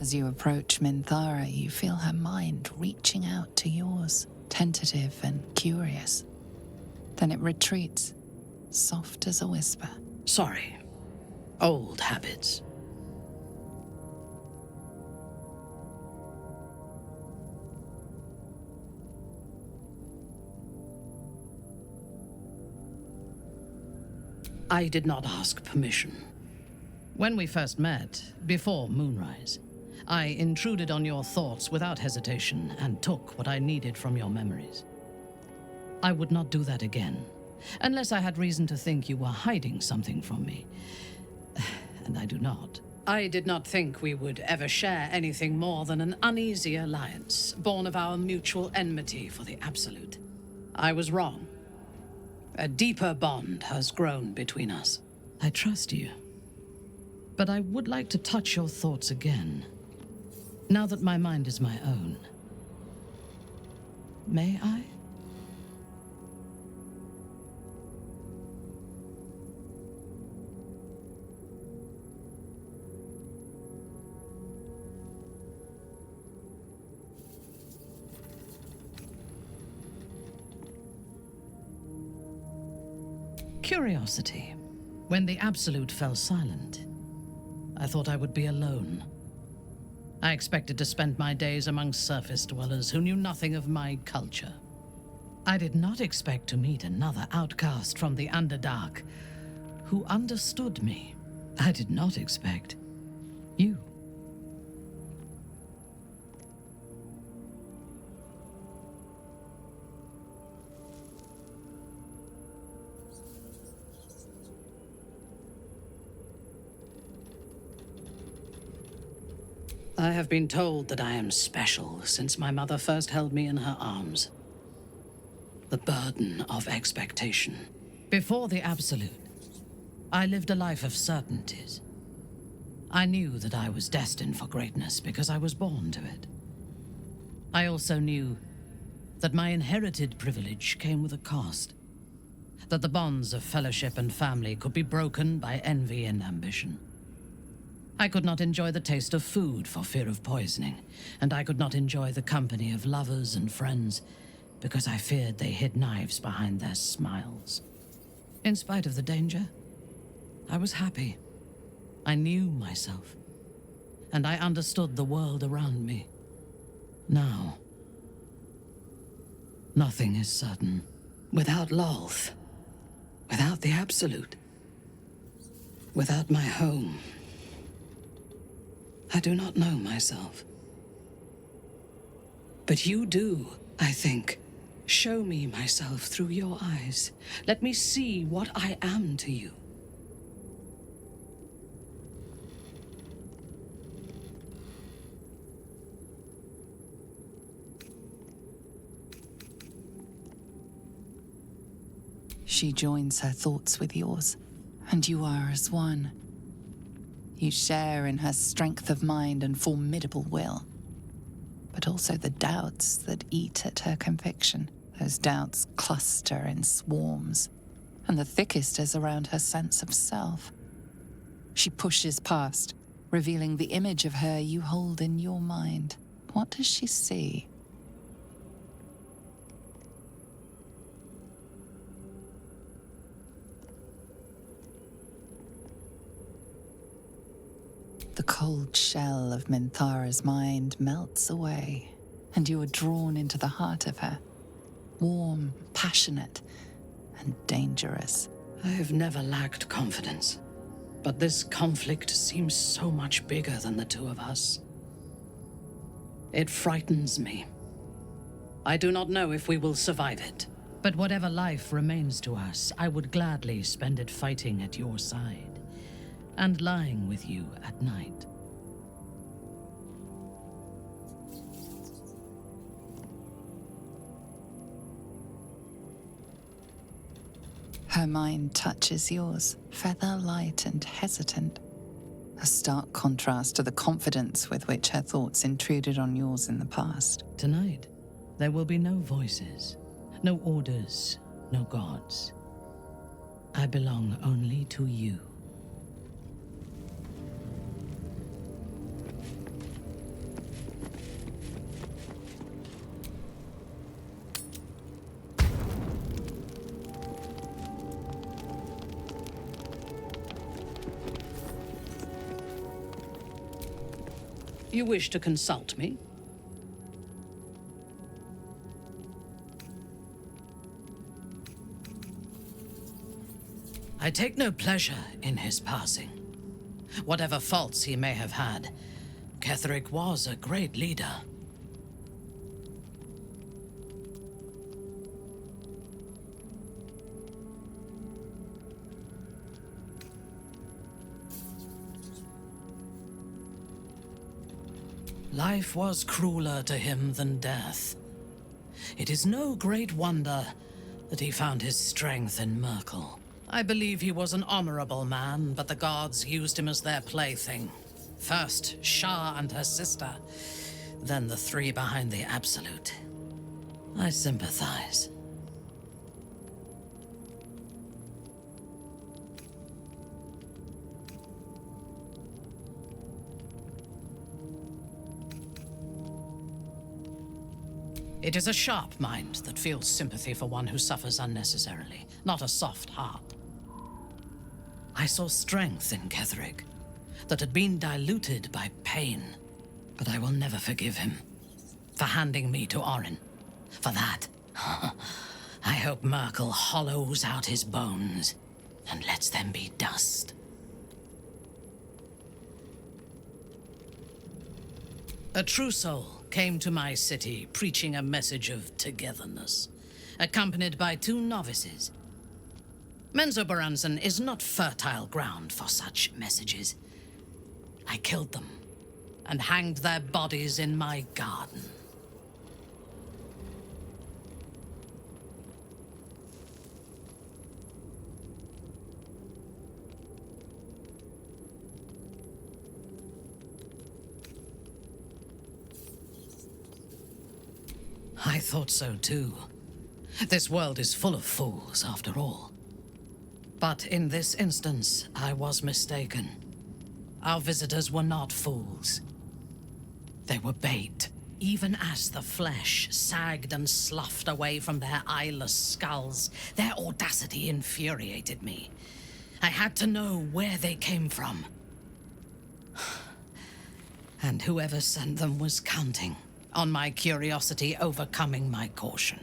As you approach Minthara, you feel her mind reaching out to yours, tentative and curious. Then it retreats, soft as a whisper. Sorry. Old habits. I did not ask permission. When we first met, before moonrise, I intruded on your thoughts without hesitation and took what I needed from your memories. I would not do that again, unless I had reason to think you were hiding something from me. And I do not. I did not think we would ever share anything more than an uneasy alliance, born of our mutual enmity for the Absolute. I was wrong. A deeper bond has grown between us. I trust you. But I would like to touch your thoughts again, now that my mind is my own. May I? Curiosity. When the Absolute fell silent, I thought I would be alone. I expected to spend my days among surface dwellers who knew nothing of my culture. I did not expect to meet another outcast from the Underdark who understood me. I did not expect you. I have been told that I am special since my mother first held me in her arms. The burden of expectation. Before the Absolute, I lived a life of certainties. I knew that I was destined for greatness because I was born to it. I also knew that my inherited privilege came with a cost. That the bonds of fellowship and family could be broken by envy and ambition. I could not enjoy the taste of food for fear of poisoning, and I could not enjoy the company of lovers and friends because I feared they hid knives behind their smiles. In spite of the danger, I was happy. I knew myself, and I understood the world around me. Now, nothing is certain. Without Lolth, without the Absolute, without my home, I do not know myself. But you do, I think. Show me myself through your eyes. Let me see what I am to you. She joins her thoughts with yours, and you are as one. You share in her strength of mind and formidable will, but also the doubts that eat at her conviction. Those doubts cluster in swarms, and the thickest is around her sense of self. She pushes past, revealing the image of her you hold in your mind. What does she see? The cold shell of Minthara's mind melts away, and you are drawn into the heart of her. Warm, passionate, and dangerous. I have never lacked confidence, but this conflict seems so much bigger than the two of us. It frightens me. I do not know if we will survive it. But whatever life remains to us, I would gladly spend it fighting at your side and lying with you at night. Her mind touches yours, feather light and hesitant. A stark contrast to the confidence with which her thoughts intruded on yours in the past. Tonight, there will be no voices, no orders, no gods. I belong only to you. You wish to consult me? I take no pleasure in his passing. Whatever faults he may have had, Ketheric was a great leader. Life was crueler to him than death. It is no great wonder that he found his strength in Merkel. I believe he was an honorable man, but the gods used him as their plaything. First Shah and her sister, then the three behind the Absolute. I sympathize. It is a sharp mind that feels sympathy for one who suffers unnecessarily, not a soft heart. I saw strength in Ketheric that had been diluted by pain, but I will never forgive him for handing me to Orin. For that, I hope Merkel hollows out his bones and lets them be dust. A true soul came to my city preaching a message of togetherness, accompanied by 2 novices. Menzoberranzan is not fertile ground for such messages. I killed them and hanged their bodies in my garden. I thought so too. This world is full of fools, after all. But in this instance, I was mistaken. Our visitors were not fools. They were bait. Even as the flesh sagged and sloughed away from their eyeless skulls, their audacity infuriated me. I had to know where they came from. And whoever sent them was counting on my curiosity overcoming my caution.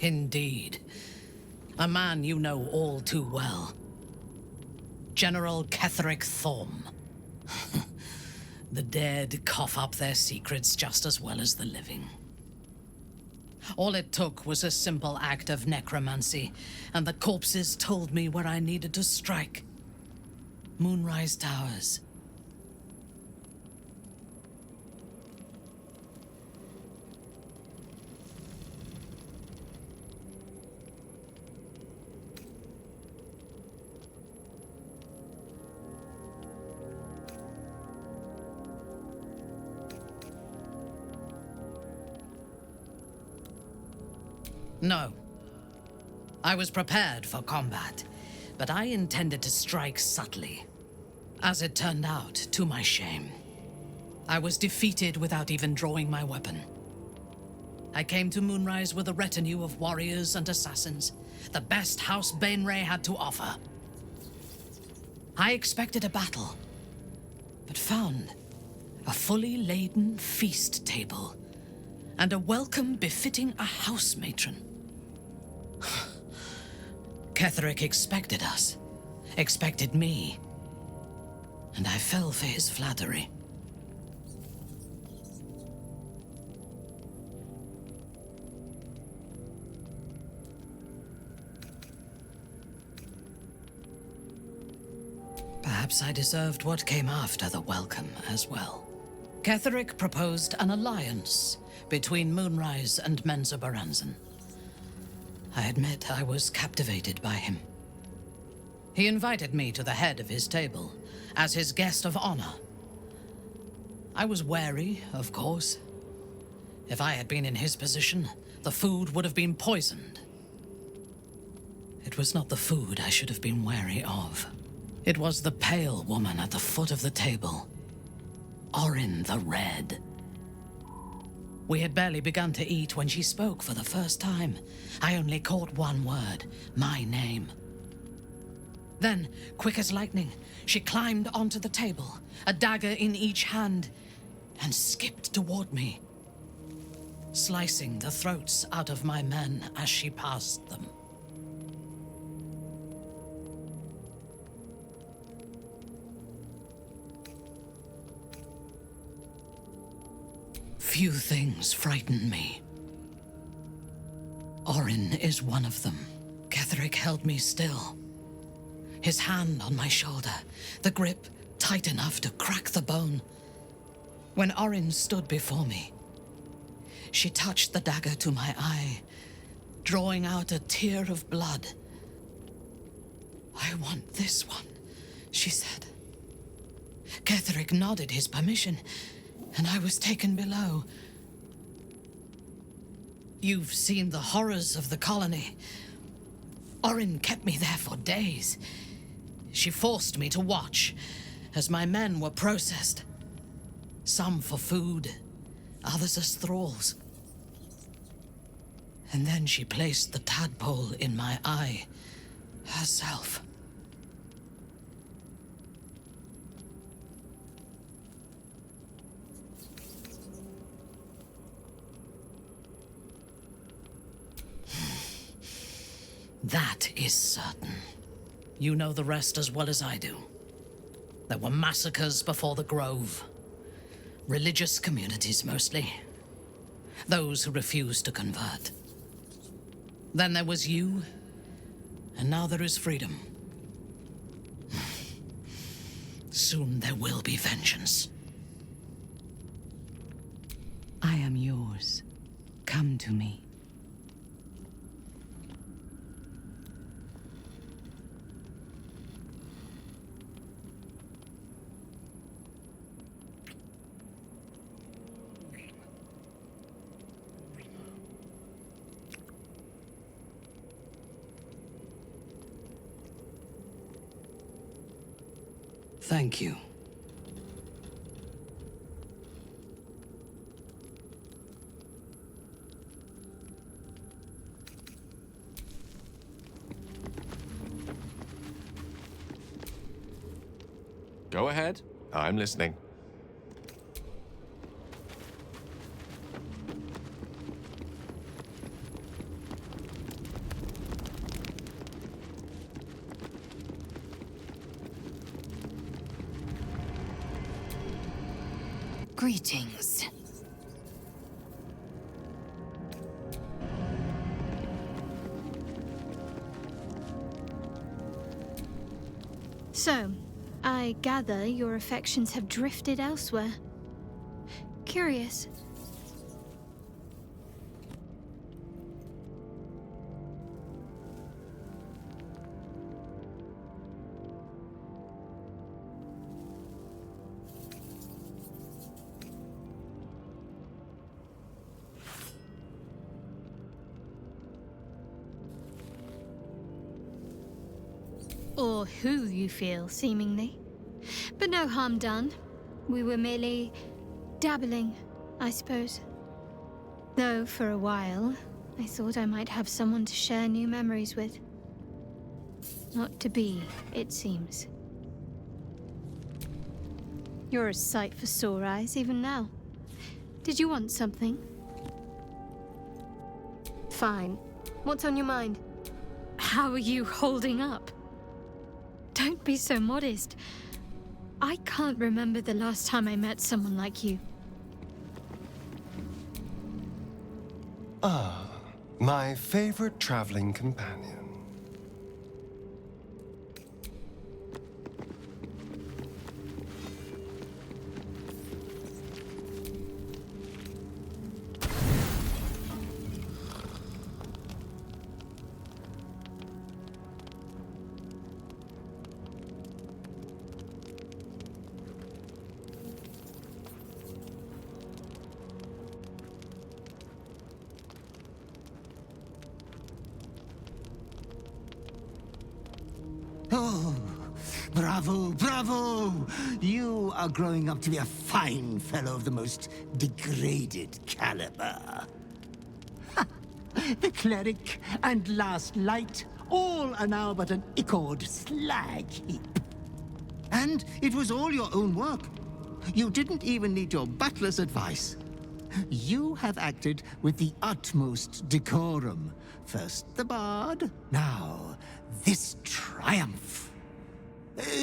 Indeed. A man you know all too well. General Ketheric Thorm. The dead cough up their secrets just as well as the living. All it took was a simple act of necromancy, and the corpses told me where I needed to strike. Moonrise Towers. No. I was prepared for combat, but I intended to strike subtly. As it turned out, to my shame, I was defeated without even drawing my weapon. I came to Moonrise with a retinue of warriors and assassins, the best House Bainray had to offer. I expected a battle, but found a fully laden feast table and a welcome befitting a house matron. Ketheric expected us, expected me, and I fell for his flattery. Perhaps I deserved what came after the welcome as well. Ketheric proposed an alliance between Moonrise and Menzoberranzan. I admit I was captivated by him. He invited me to the head of his table as his guest of honor. I was wary, of course. If I had been in his position, the food would have been poisoned. It was not the food I should have been wary of. It was the pale woman at the foot of the table. Orin the Red. We had barely begun to eat when she spoke for the first time. I only caught one word, my name. Then, quick as lightning, she climbed onto the table, a dagger in each hand, and skipped toward me, slicing the throats out of my men as she passed them. Few things frighten me. Orin is one of them. Ketheric held me still, his hand on my shoulder, the grip tight enough to crack the bone. When Orin stood before me, she touched the dagger to my eye, drawing out a tear of blood. "I want this one," she said. Ketheric nodded his permission, and I was taken below. You've seen the horrors of the colony. Orin kept me there for days. She forced me to watch as my men were processed. Some for food, others as thralls. And then she placed the tadpole in my eye herself. That is certain. You know the rest as well as I do. There were massacres before the Grove. Religious communities, mostly. Those who refused to convert. Then there was you, and now there is freedom. Soon there will be vengeance. I am yours. Come to me. Thank you. Go ahead. I'm listening. Greetings. So, I gather your affections have drifted elsewhere. Curious. Or who you feel, seemingly. But no harm done. We were merely dabbling, I suppose. Though, for a while, I thought I might have someone to share new memories with. Not to be, it seems. You're a sight for sore eyes, even now. Did you want something? Fine. What's on your mind? How are you holding up? Don't be so modest. I can't remember the last time I met someone like you. Ah, my favorite traveling companion. Bravo, bravo! You are growing up to be a fine fellow of the most degraded caliber. The cleric and last light, all are now but an ichord slag heap. And it was all your own work. You didn't even need your butler's advice. You have acted with the utmost decorum. First the bard, now this triumph.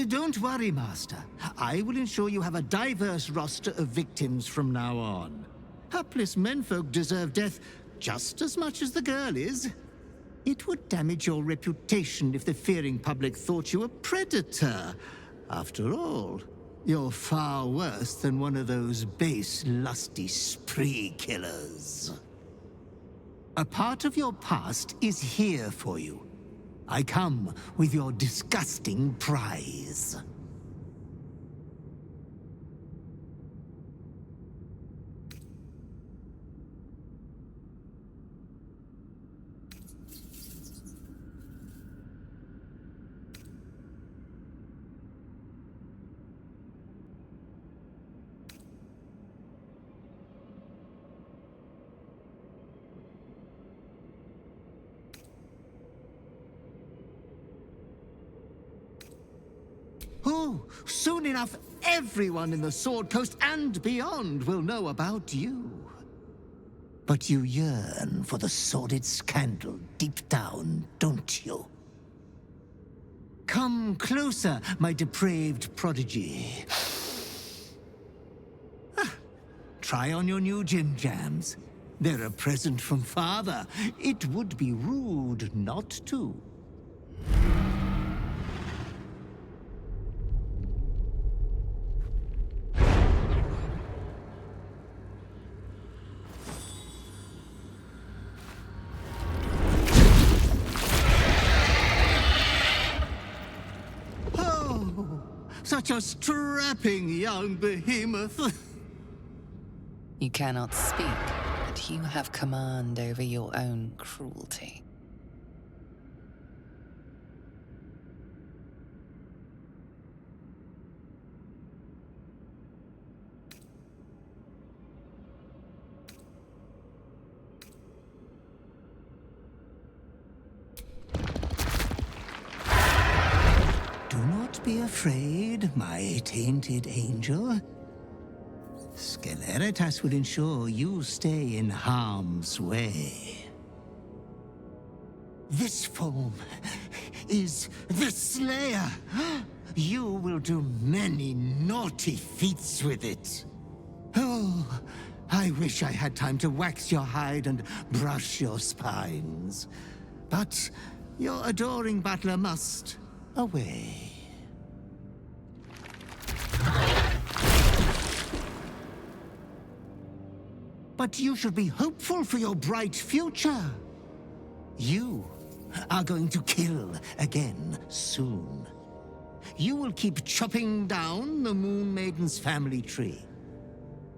Don't worry, Master. I will ensure you have a diverse roster of victims from now on. Hapless menfolk deserve death just as much as the girl is. It would damage your reputation if the fearing public thought you a predator. After all, you're far worse than one of those base, lusty spree killers. A part of your past is here for you. I come with your disgusting prize. Oh, soon enough, everyone in the Sword Coast and beyond will know about you. But you yearn for the sordid scandal deep down, don't you? Come closer, my depraved prodigy. Try on your new gym jams. They're a present from Father. It would be rude not to. Such a strapping young behemoth. You cannot speak, but you have command over your own cruelty. Do not be afraid, my tainted angel. Sceleritas will ensure you stay in harm's way. This foam is the Slayer. You will do many naughty feats with it. Oh, I wish I had time to wax your hide and brush your spines. But your adoring butler must away. But you should be hopeful for your bright future. You are going to kill again soon. You will keep chopping down the Moon Maiden's family tree.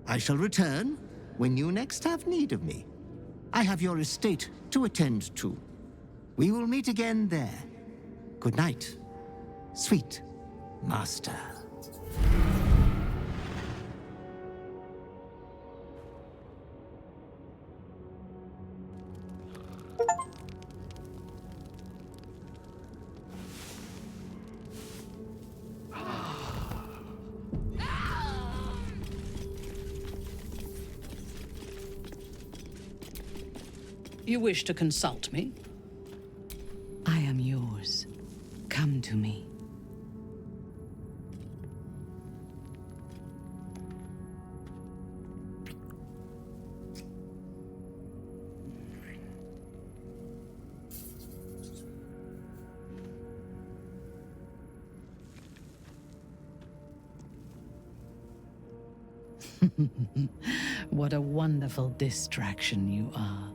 I shall return when you next have need of me. I have your estate to attend to. We will meet again there. Good night, sweet master. You wish to consult me? I am yours. Come to me. What a wonderful distraction you are.